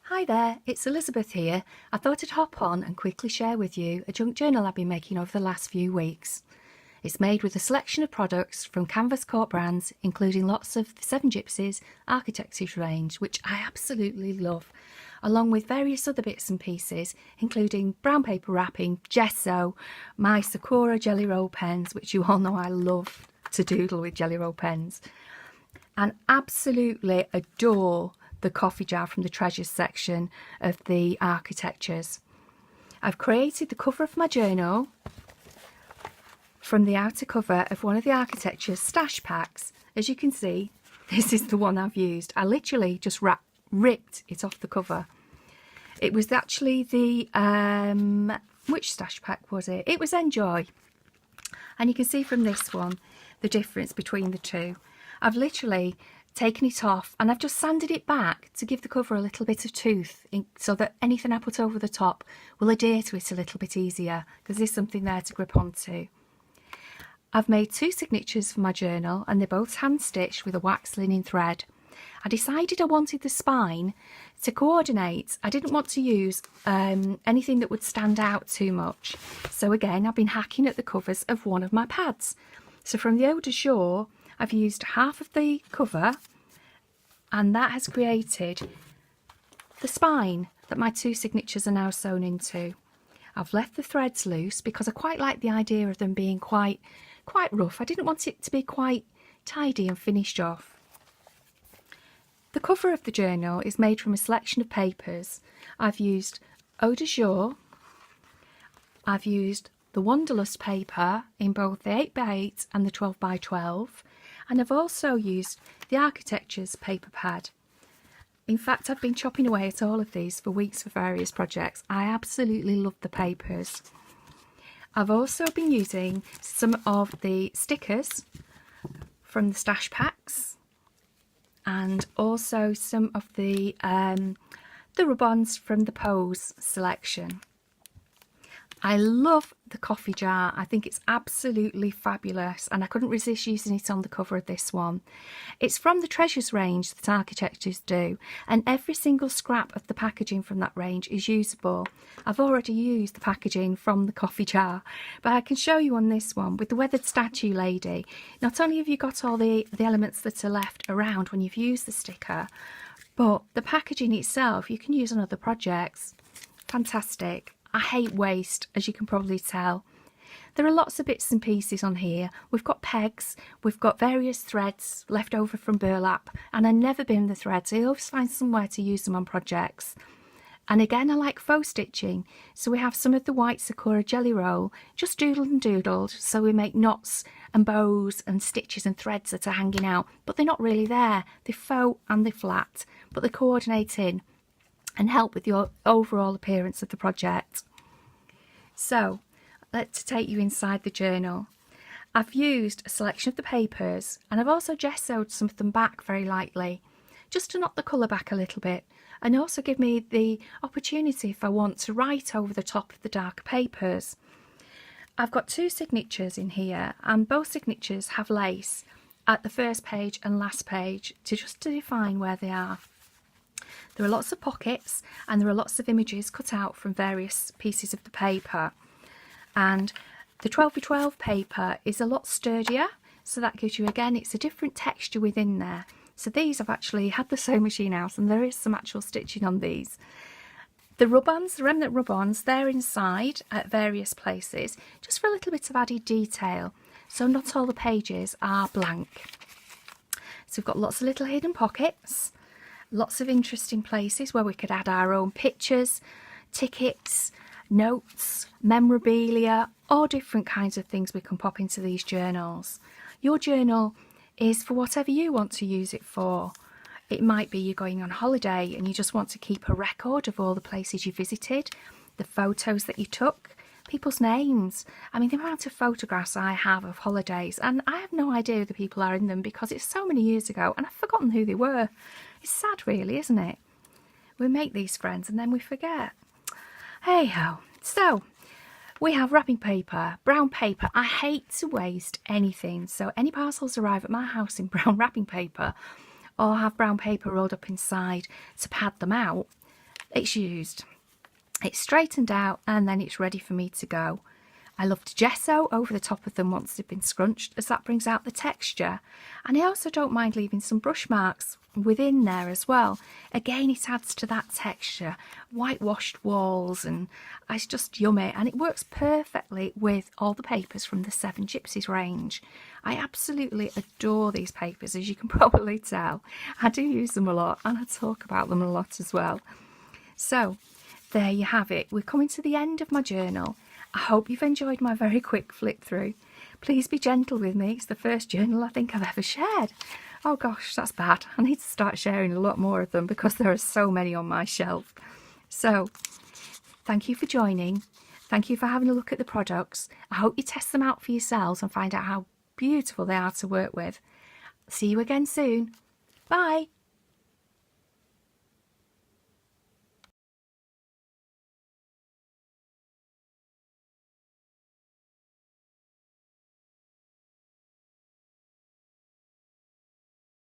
Hi there, it's Elizabeth here. I thought I'd hop on and quickly share with you a junk journal I've been making over the last few weeks. It's made with a selection of products from Canvas Corp Brands, including lots of the Seven Gypsies architecture range, which I absolutely love, along with various other bits and pieces, including brown paper wrapping, gesso, my Sakura jelly roll pens, which you all know I love to doodle with jelly roll pens, and absolutely adore the coffee jar from the treasures section of the architectures. I've created the cover of my journal from the outer cover of one of the architecture's stash packs. As you can see, this is the one I've used. I literally just ripped it off the cover. It was actually the which stash pack was it? It was Enjoy, and you can see from this one the difference between the two. I've literally taken it off and I've just sanded it back to give the cover a little bit of tooth so that anything I put over the top will adhere to it a little bit easier, because there's something there to grip onto. I've made two signatures for my journal and they're both hand stitched with a wax linen thread. I decided I wanted the spine to coordinate. I didn't want to use anything that would stand out too much. So again, I've been hacking at the covers of one of my pads. So from the Eau de Jour, I've used half of the cover, and that has created the spine that my two signatures are now sewn into. I've left the threads loose because I quite like the idea of them being quite rough. I didn't want it to be quite tidy and finished off. The cover of the journal is made from a selection of papers. I've used Eau de Jour, I've used the Wanderlust paper in both the 8x8 and the 12x12, and I've also used the Architecture's paper pad. In fact, I've been chopping away at all of these for weeks for various projects. I absolutely love the papers. I've also been using some of the stickers from the stash packs, and also some of the rub-ons from the Pose selection. I love the coffee jar. I think it's absolutely fabulous, and I couldn't resist using it on the cover of this one. It's from the Treasures range that architectures do, and every single scrap of the packaging from that range is usable. I've already used the packaging from the coffee jar, but I can show you on this one with the weathered statue lady. Not only have you got all the elements that are left around when you've used the sticker, but the packaging itself you can use on other projects. Fantastic. I hate waste, as you can probably tell. There are lots of bits and pieces on here. We've got pegs, we've got various threads left over from burlap, and I never bin the threads. I always find somewhere to use them on projects. And again, I like faux stitching, so we have some of the white Sakura jelly roll just doodled and doodled, so we make knots and bows and stitches and threads that are hanging out, but they're not really there. They're faux and they're flat, but they coordinate in and help with the overall appearance of the project. So let's take you inside the journal. I've used a selection of the papers, and I've also gessoed some of them back very lightly, just to knock the colour back a little bit, and also give me the opportunity if I want to write over the top of the darker papers. I've got two signatures in here, and both signatures have lace at the first page and last page to define where they are. There are lots of pockets, and there are lots of images cut out from various pieces of the paper. And the 12x12 paper is a lot sturdier, so that gives you, again, it's a different texture within there. So these I've actually had the sewing machine out, and there is some actual stitching on these. The rub-ons, the remnant rub-ons, they're inside at various places, just for a little bit of added detail. So not all the pages are blank. So we've got lots of little hidden pockets. Lots of interesting places where we could add our own pictures, tickets, notes, memorabilia, all different kinds of things we can pop into these journals. Your journal is for whatever you want to use it for. It might be you're going on holiday and you just want to keep a record of all the places you visited, the photos that you took, people's names. I mean, the amount of photographs I have of holidays, and I have no idea who the people are in them because it's so many years ago and I've forgotten who they were. It's sad, really, isn't it? We make these friends and then we forget. Hey ho. So we have wrapping paper, brown paper. I hate to waste anything, so any parcels arrive at my house in brown wrapping paper or have brown paper rolled up inside to pad them out, it's used. It's straightened out and then it's ready for me to go. I love to gesso over the top of them once they've been scrunched, as that brings out the texture. And I also don't mind leaving some brush marks within there as well. Again, it adds to that texture. Whitewashed walls, and it's just yummy. And it works perfectly with all the papers from the Seven Gypsies range. I absolutely adore these papers, as you can probably tell. I do use them a lot and I talk about them a lot as well. So there you have it. We're coming to the end of my journal. I hope you've enjoyed my very quick flip through. Please be gentle with me. It's the first journal I think I've ever shared. Oh gosh, that's bad. I need to start sharing a lot more of them because there are so many on my shelf. So thank you for joining. Thank you for having a look at the products. I hope you test them out for yourselves and find out how beautiful they are to work with. See you again soon. Bye.